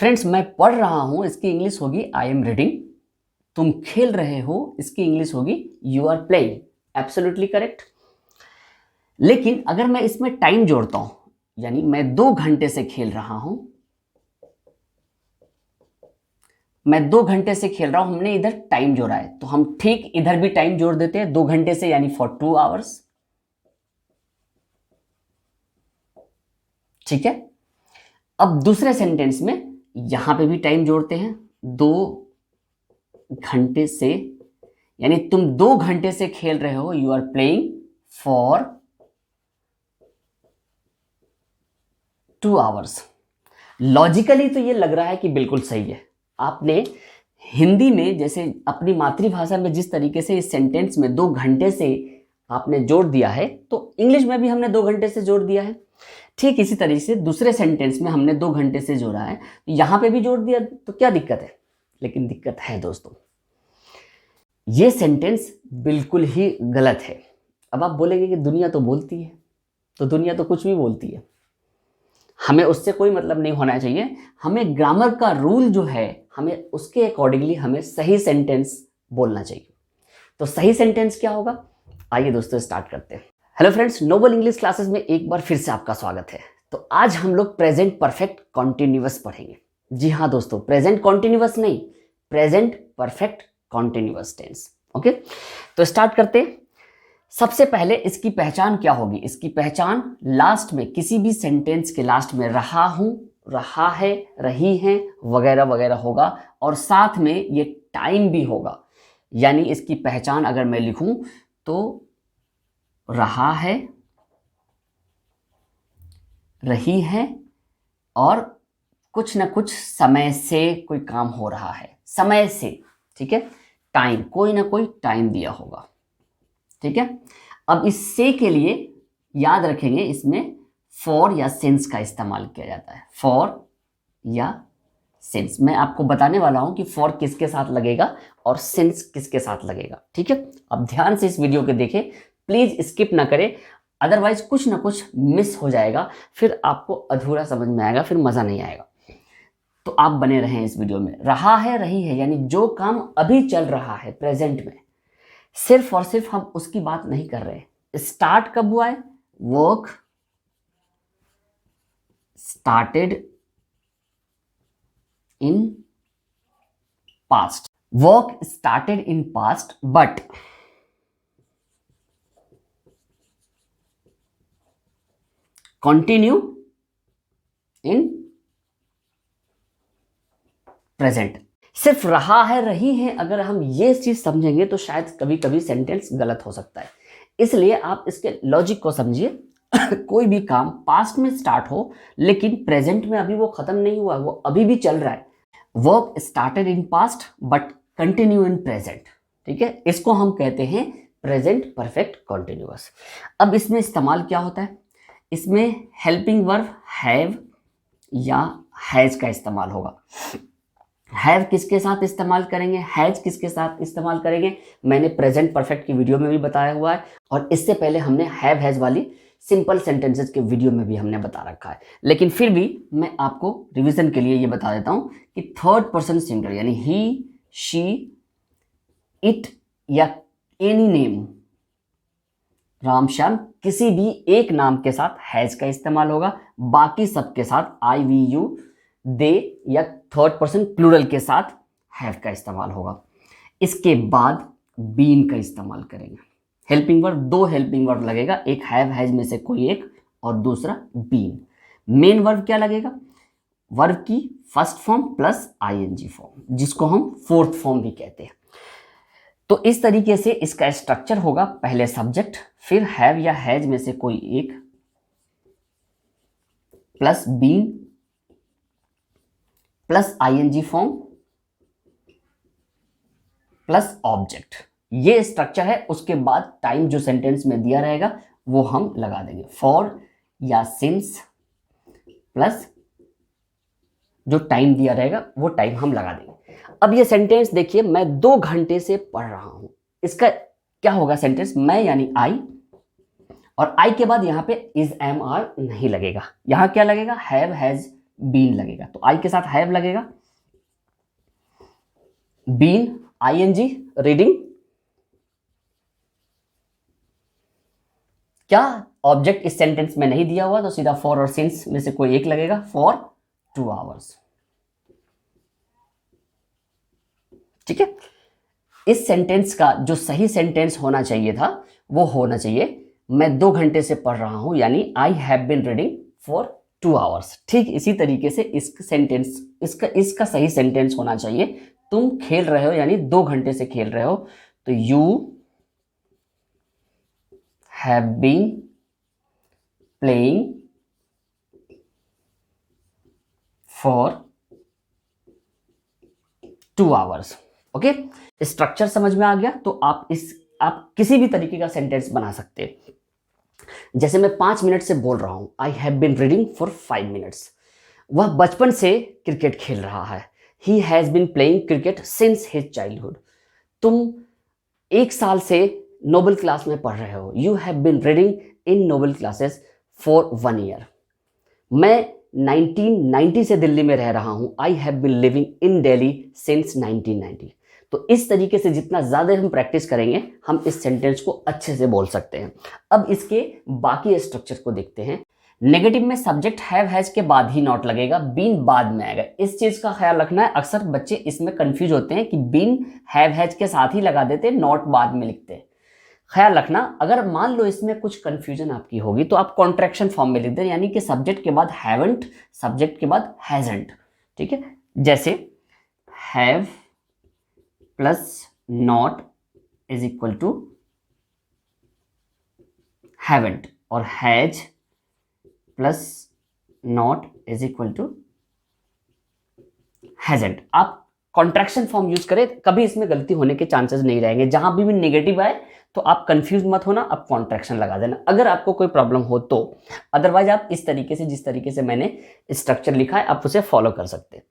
Friends, मैं पढ़ रहा हूं, इसकी इंग्लिश होगी आई एम रीडिंग। तुम खेल रहे हो, इसकी इंग्लिश होगी you are playing. Absolutely correct. लेकिन अगर मैं इसमें टाइम जोड़ता हूं, यानी मैं 2 घंटे से खेल रहा हूं, मैं 2 घंटे से खेल रहा हूं, हमने इधर टाइम जोड़ा है, तो हम ठीक इधर भी टाइम जोड़ देते हैं 2 घंटे से, यानी फॉर 2 आवर्स। ठीक है। अब दूसरे सेंटेंस में यहां पे भी टाइम जोड़ते हैं 2 घंटे से, यानी तुम 2 घंटे से खेल रहे हो, you are playing for 2 hours. Logically तो ये लग रहा है कि बिल्कुल सही है। आपने हिंदी में जैसे अपनी मातृभाषा में जिस तरीके से इस सेंटेंस में 2 घंटे से आपने जोड़ दिया है, तो इंग्लिश में भी हमने 2 घंटे से जोड़ दिया है। ठीक इसी तरीके से दूसरे सेंटेंस में हमने 2 घंटे से जोड़ा है, यहां पे भी जोड़ दिया, तो क्या दिक्कत है? लेकिन दिक्कत है दोस्तों, ये सेंटेंस बिल्कुल ही गलत है। अब आप बोलेंगे कि दुनिया तो बोलती है, तो दुनिया तो कुछ भी बोलती है, हमें उससे कोई मतलब नहीं होना चाहिए। हमें ग्रामर का रूल जो है, हमें उसके अकॉर्डिंगली हमें सही सेंटेंस बोलना चाहिए। तो सही सेंटेंस क्या होगा? आइए दोस्तों स्टार्ट करते हैं। Hello friends, Noble English classes में एक बार फिर से आपका स्वागत है। तो आज हम लोग प्रेजेंट परफेक्ट कॉन्टिन्यूअस पढ़ेंगे। जी हाँ दोस्तों, प्रेजेंट कॉन्टिन्यूअस नहीं, present perfect continuous tense. Okay, तो स्टार्ट करते हैं। सबसे पहले इसकी पहचान क्या होगी? इसकी पहचान लास्ट में, किसी भी सेंटेंस के लास्ट में रहा हूं, रहा है, रही हैं वगैरह वगैरह होगा, और साथ में ये टाइम भी होगा। यानी इसकी पहचान अगर मैं लिखूं तो रहा है, रही है, और कुछ ना कुछ समय से कोई काम हो रहा है, समय से। ठीक है, टाइम, कोई ना कोई टाइम दिया होगा। ठीक है। अब इस से के लिए याद रखेंगे, इसमें फॉर या सिंस का इस्तेमाल किया जाता है। फॉर या सिंस मैं आपको बताने वाला हूं कि फॉर किसके साथ लगेगा और सिंस किसके साथ लगेगा। ठीक है, अब ध्यान से इस वीडियो को देखें, प्लीज स्किप ना करें, अदरवाइज कुछ ना कुछ मिस हो जाएगा, फिर आपको अधूरा समझ में आएगा, फिर मजा नहीं आएगा। तो आप बने रहें इस वीडियो में। रहा है, रही है, यानी जो काम अभी चल रहा है प्रेजेंट में, सिर्फ और सिर्फ हम उसकी बात नहीं कर रहे। स्टार्ट कब हुआ है? Work started in past. Work started in past, but continue in present. सिर्फ रहा है, रही है, अगर हम ये चीज समझेंगे तो शायद कभी कभी सेंटेंस गलत हो सकता है। इसलिए आप इसके लॉजिक को समझिए। कोई भी काम पास्ट में स्टार्ट हो लेकिन प्रेजेंट में अभी वो खत्म नहीं हुआ, वो अभी भी चल रहा है। Work started in past but continue in present. ठीक है, इसको हम कहते हैं प्रेजेंट परफेक्ट कॉन्टिन्यूअस। अब इसमें इस्तेमाल क्या होता है? इसमें हेल्पिंग वर्ब हैव या हैज का इस्तेमाल होगा। हैव किसके साथ इस्तेमाल करेंगे, हैज किसके साथ इस्तेमाल करेंगे, मैंने प्रेजेंट परफेक्ट की वीडियो में भी बताया हुआ है, और इससे पहले हमने हैव हैज वाली सिंपल सेंटेंसेस के वीडियो में भी हमने बता रखा है। लेकिन फिर भी मैं आपको रिवीजन के लिए ये बता देता हूं कि थर्ड पर्सन सिंगुलर, यानी ही, शी, इट या एनी नेम, राम श्याम, किसी भी एक नाम के साथ हैज का इस्तेमाल होगा। बाकी सबके साथ आई, वी, यू, दे या थर्ड पर्सन प्लूरल के साथ हैव का इस्तेमाल होगा। इसके बाद बीन का इस्तेमाल करेंगे। हेल्पिंग वर्ब, 2 हेल्पिंग वर्ब लगेगा, एक हैव हैज में से कोई एक और दूसरा बीन। मेन वर्ब क्या लगेगा? वर्ब की first form plus ING form, जिसको हम फोर्थ फॉर्म भी कहते हैं। तो इस तरीके से इसका स्ट्रक्चर होगा, पहले सब्जेक्ट, फिर हैव या हैज में से कोई एक, plus been, plus ING form, plus object. ये स्ट्रक्चर है। उसके बाद टाइम जो सेंटेंस में दिया रहेगा वो हम लगा देंगे। फॉर या सिंस प्लस जो टाइम दिया रहेगा वो टाइम हम लगा देंगे। अब ये सेंटेंस देखिए, मैं 2 घंटे से पढ़ रहा हूं, इसका क्या होगा सेंटेंस? मैं यानी आई, और आई के बाद यहां पे इज, एम, आर नहीं लगेगा, यहां क्या लगेगा? हैव हैज बीन लगेगा, तो आई के साथ हैव लगेगा, बीन आईएनजी रीडिंग, क्या ऑब्जेक्ट इस सेंटेंस में नहीं दिया हुआ तो सीधा फॉर और सिंस में से कोई एक लगेगा, फॉर 2 आवर्स। ठीक है, इस सेंटेंस का जो सही सेंटेंस होना चाहिए था वो होना चाहिए मैं 2 घंटे से पढ़ रहा हूं, यानी I have been reading for 2 hours. ठीक इसी तरीके से इसका सही सेंटेंस होना चाहिए तुम खेल रहे हो, यानी 2 घंटे से खेल रहे हो, तो you have been playing for 2 hours. Okay, structure समझ में आ गया, तो आप किसी भी तरीके का सेंटेंस बना सकते हैं। जैसे मैं 5 मिनट से बोल रहा हूं, I have been reading for 5 minutes. वह बचपन से क्रिकेट खेल रहा है, he has been playing cricket since his childhood. तुम 1 साल से नोबल क्लास में पढ़ रहे हो, you have been reading in Noble classes for 1 year. मैं 1990 से दिल्ली में रह रहा हूं, I have been living in Delhi since 1990। तो इस तरीके से जितना ज़्यादा हम प्रैक्टिस करेंगे हम इस सेंटेंस को अच्छे से बोल सकते हैं। अब इसके बाकी स्ट्रक्चर को देखते हैं। नेगेटिव में सब्जेक्ट हैव हैज के बाद ही नॉट लगेगा, बीन बाद में आएगा। इस चीज का ख्याल रखना है, अक्सर बच्चे इसमें कंफ्यूज होते हैं कि बीन हैव हैज के साथ ही लगा देते, नॉट बाद में लिखते हैं। ख्याल रखना, अगर मान लो इसमें कुछ कंफ्यूजन आपकी होगी तो आप कॉन्ट्रैक्शन फॉर्म में लिख दें, यानी कि सब्जेक्ट के बाद हैवंट, सब्जेक्ट के बाद हैजंट। ठीक है, जैसे have plus not is equal to haven't, और has plus not is equal to hasn't. आप कॉन्ट्रैक्शन फॉर्म यूज करें, कभी इसमें गलती होने के चांसेस नहीं रहेंगे। जहां भी नेगेटिव आए तो आप कंफ्यूज मत होना, आप कॉन्ट्रैक्शन लगा देना अगर आपको कोई प्रॉब्लम हो तो। अदरवाइज आप इस तरीके से, जिस तरीके से मैंने स्ट्रक्चर लिखा है, आप उसे फॉलो कर सकते हैं।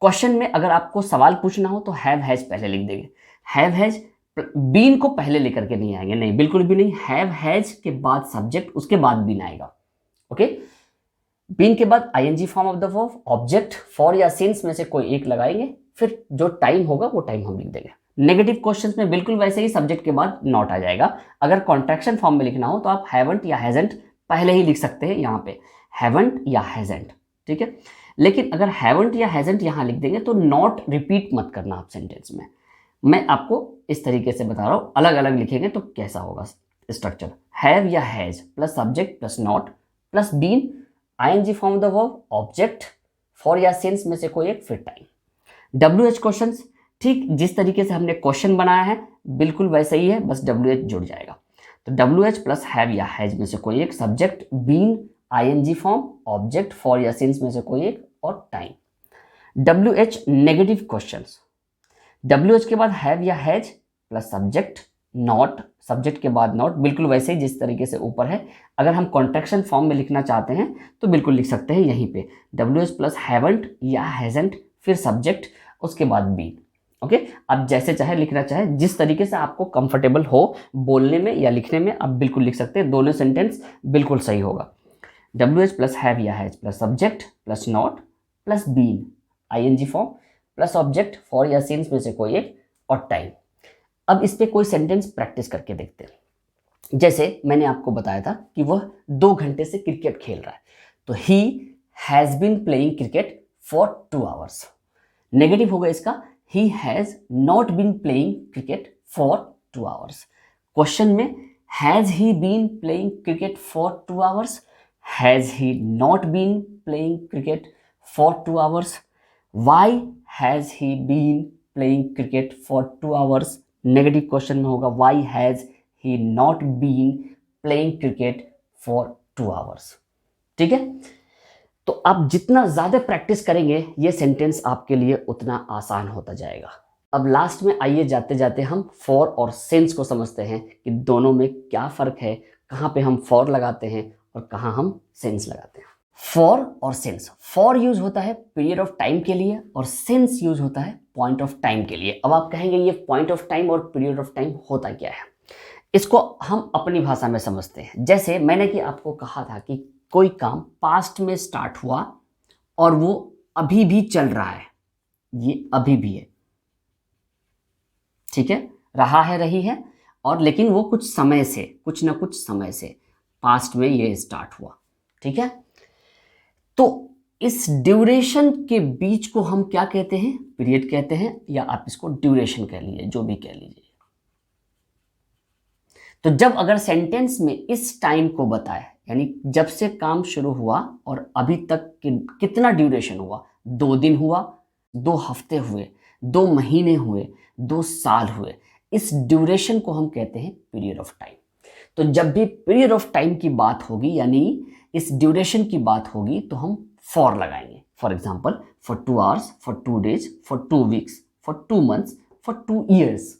क्वेश्चन में अगर आपको सवाल पूछना हो तो हैव हैज पहले लिख देंगे, हैव हैज बीन को पहले लेकर के नहीं आएंगे, नहीं बिल्कुल भी नहीं। हैव हैज के बाद सब्जेक्ट, उसके बाद बीन आएगा। ओके, बीन के बाद ING form of the verb, object, for या सिंस में से कोई एक लगाएंगे, फिर जो टाइम होगा वो टाइम हम लिख देंगे। नेगेटिव क्वेश्चंस में बिल्कुल वैसे ही सब्जेक्ट के बाद नॉट आ जाएगा। अगर कॉन्ट्रैक्शन फॉर्म में लिखना हो तो आप हैवंट या हैजंट पहले ही लिख सकते हैं, यहाँ पे हैवंट या हैजंट। ठीक है, लेकिन अगर हैवंट या हैजंट यहाँ लिख देंगे तो नॉट रिपीट मत करना आप सेंटेंस में। मैं आपको इस तरीके से बता रहा हूँ, अलग अलग लिखेंगे तो कैसा होगा स्ट्रक्चर। हैव या has plus subject plus not plus been, ING form of the verb, object, for या सिंस में से कोई एक, फिर टाइम। WH क्वेश्चंस, ठीक जिस तरीके से हमने क्वेश्चन बनाया है बिल्कुल वैसे ही है, बस WH जुड़ जाएगा। तो WH प्लस हैव या हैज में से कोई एक, subject, been, ING form, object, for या सिंस में से कोई एक, और time. WH negative questions, WH के बाद हैव या has plus subject, not, subject के बाद नॉट, बिल्कुल वैसे ही जिस तरीके से ऊपर है। अगर हम कॉन्ट्रैक्शन फॉर्म में लिखना चाहते हैं तो बिल्कुल लिख सकते हैं यहीं पे, WH प्लस हैवंट या हैजंट, फिर सब्जेक्ट, उसके बाद बीन। ओके, आप जैसे चाहे लिखना चाहे, जिस तरीके से आपको कंफर्टेबल हो बोलने में या लिखने में, आप बिल्कुल लिख सकते हैं, दोनों सेंटेंस बिल्कुल सही होगा। WH प्लस हैव या has plus subject plus not plus been, ING form plus object, for या सिंस में से कोई एक, और टाइम। अब इस पे कोई सेंटेंस प्रैक्टिस करके देखते हैं। जैसे मैंने आपको बताया था कि वह 2 घंटे से क्रिकेट खेल रहा है, तो he has been playing cricket for 2 hours. Negative होगा इसका, he has not been playing cricket for 2 hours. Question में has he been playing cricket for 2 hours? Has he not been playing cricket for 2 hours? Why has he been playing cricket for 2 hours? Negative question में होगा why has he not been playing cricket for 2 hours? ठीक है, तो आप जितना ज़्यादा practice करेंगे ये सेंटेंस आपके लिए उतना आसान होता जाएगा। अब लास्ट में आइए जाते जाते हम फॉर और सिंस को समझते हैं कि दोनों में क्या फ़र्क है, कहाँ पे हम फॉर लगाते हैं और कहाँ हम सिंस लगाते हैं। फॉर और सिंस, फॉर यूज होता है पीरियड ऑफ टाइम के लिए और सिंस यूज होता है पॉइंट ऑफ टाइम के लिए। अब आप कहेंगे ये पॉइंट ऑफ टाइम और पीरियड ऑफ टाइम होता क्या है, इसको हम अपनी भाषा में समझते हैं। जैसे मैंने कि आपको कहा था कि कोई काम पास्ट में स्टार्ट हुआ और वो अभी भी चल रहा है, ये अभी भी है, ठीक है, रहा है, रही है, और लेकिन वो कुछ समय से, कुछ ना कुछ समय से पास्ट में ये स्टार्ट हुआ, ठीक है। तो इस ड्यूरेशन के बीच को हम क्या कहते हैं, पीरियड कहते हैं, या आप इसको ड्यूरेशन कह लीजिए, जो भी कह लीजिए। तो जब अगर सेंटेंस में इस टाइम को बताए, यानी जब से काम शुरू हुआ और अभी तक कितना ड्यूरेशन हुआ, 2 दिन हुआ, 2 हफ्ते हुए, 2 महीने हुए, 2 साल हुए, इस ड्यूरेशन को हम कहते हैं पीरियड ऑफ टाइम। तो जब भी पीरियड ऑफ टाइम की बात होगी, यानी इस ड्यूरेशन की बात होगी, तो हम फॉर लगाएंगे। For example, for 2 hours, for 2 days, for 2 weeks, for 2 months, for 2 years,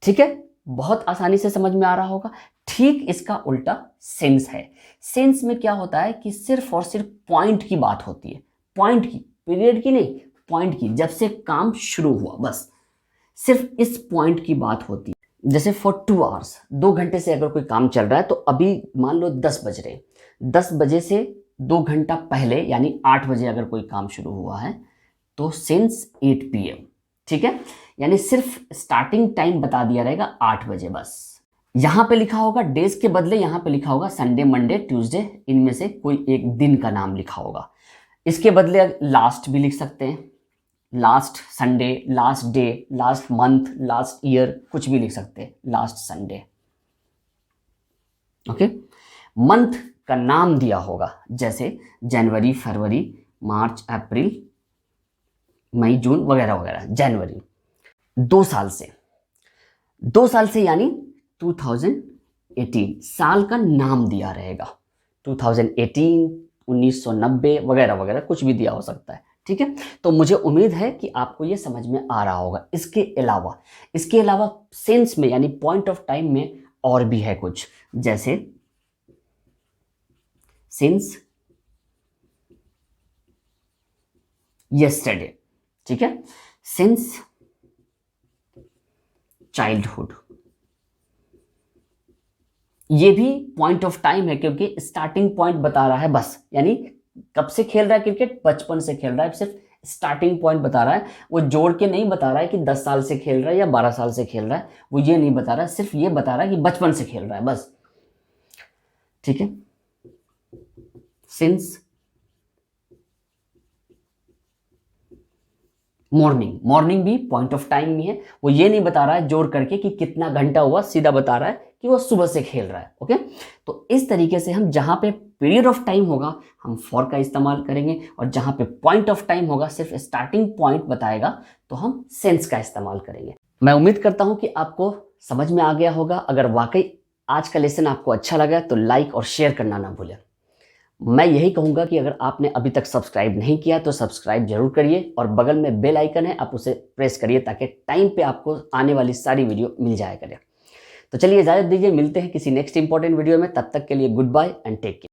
ठीक है। बहुत आसानी से समझ में आ रहा होगा। ठीक इसका उल्टा सेंस है। सेंस में क्या होता है कि सिर्फ और सिर्फ पॉइंट की बात होती है, पॉइंट की, पीरियड की नहीं, पॉइंट की, जब से काम शुरू हुआ, बस सिर्फ इस पॉइंट की बात होती है। जैसे फॉर 2 आवर्स, 2 घंटे से अगर कोई काम चल रहा है, तो अभी मान लो 10 बज रहे, 10 बजे से 2 घंटा पहले यानी 8 बजे अगर कोई काम शुरू हुआ है, तो सिंस 8 PM, ठीक है। यानी सिर्फ स्टार्टिंग टाइम बता दिया रहेगा 8 बजे बस। यहां पे लिखा होगा डेज के बदले, यहां पे लिखा होगा संडे, मंडे, ट्यूसडे, इनमें से कोई एक दिन का नाम लिखा होगा। इसके बदले लास्ट भी लिख सकते हैं, last Sunday, last day, last month, last year, कुछ भी लिख सकते हैं, लास्ट संडे, ओके। मंथ का नाम दिया होगा, जैसे जनवरी, फरवरी, मार्च, अप्रैल, मई, जून वगैरह वगैरह। जनवरी 2 साल से, 2 साल से यानी 2018, साल का नाम दिया रहेगा, 2018, 1990 वगैरह वगैरह, कुछ भी दिया हो सकता है, ठीक है। तो मुझे उम्मीद है कि आपको ये समझ में आ रहा होगा। इसके अलावा सेंस में यानी पॉइंट ऑफ टाइम में और भी है कुछ, जैसे सिंस यस्टरडे, ठीक है, सिंस चाइल्डहुड, ये भी पॉइंट ऑफ टाइम है, क्योंकि स्टार्टिंग पॉइंट बता रहा है बस, यानी कब से खेल रहा है क्रिकेट, बचपन से खेल रहा है, सिर्फ स्टार्टिंग पॉइंट बता रहा है। वो जोड़ के नहीं बता रहा है कि 10 साल से खेल रहा है या 12 साल से खेल रहा है, वो ये नहीं बता रहा है, सिर्फ ये बता रहा है कि बचपन से खेल रहा है बस, ठीक है। सिंस मॉर्निंग भी पॉइंट ऑफ टाइम में है, वो ये नहीं बता रहा है जोड़ करके कि कितना घंटा हुआ, सीधा बता रहा है कि वो सुबह से खेल रहा है, ओके। तो इस तरीके से हम जहां पे पीरियड ऑफ टाइम होगा हम फॉर का इस्तेमाल करेंगे, और जहां पे पॉइंट ऑफ टाइम होगा, सिर्फ स्टार्टिंग पॉइंट बताएगा, तो हम सेंस का इस्तेमाल करेंगे। मैं उम्मीद करता हूं कि आपको समझ में आ गया होगा। अगर वाकई आज का लेसन आपको अच्छा लगा तो लाइक और शेयर करना ना भूलें। मैं यही कहूँगा कि अगर आपने अभी तक सब्सक्राइब नहीं किया तो सब्सक्राइब जरूर करिए, और बगल में बेल आइकन है, आप उसे प्रेस करिए ताकि टाइम पे आपको आने वाली सारी वीडियो मिल जाया करे। तो चलिए इजाज़त दीजिए, मिलते हैं किसी नेक्स्ट इंपॉर्टेंट वीडियो में, तब तक के लिए goodbye and take care.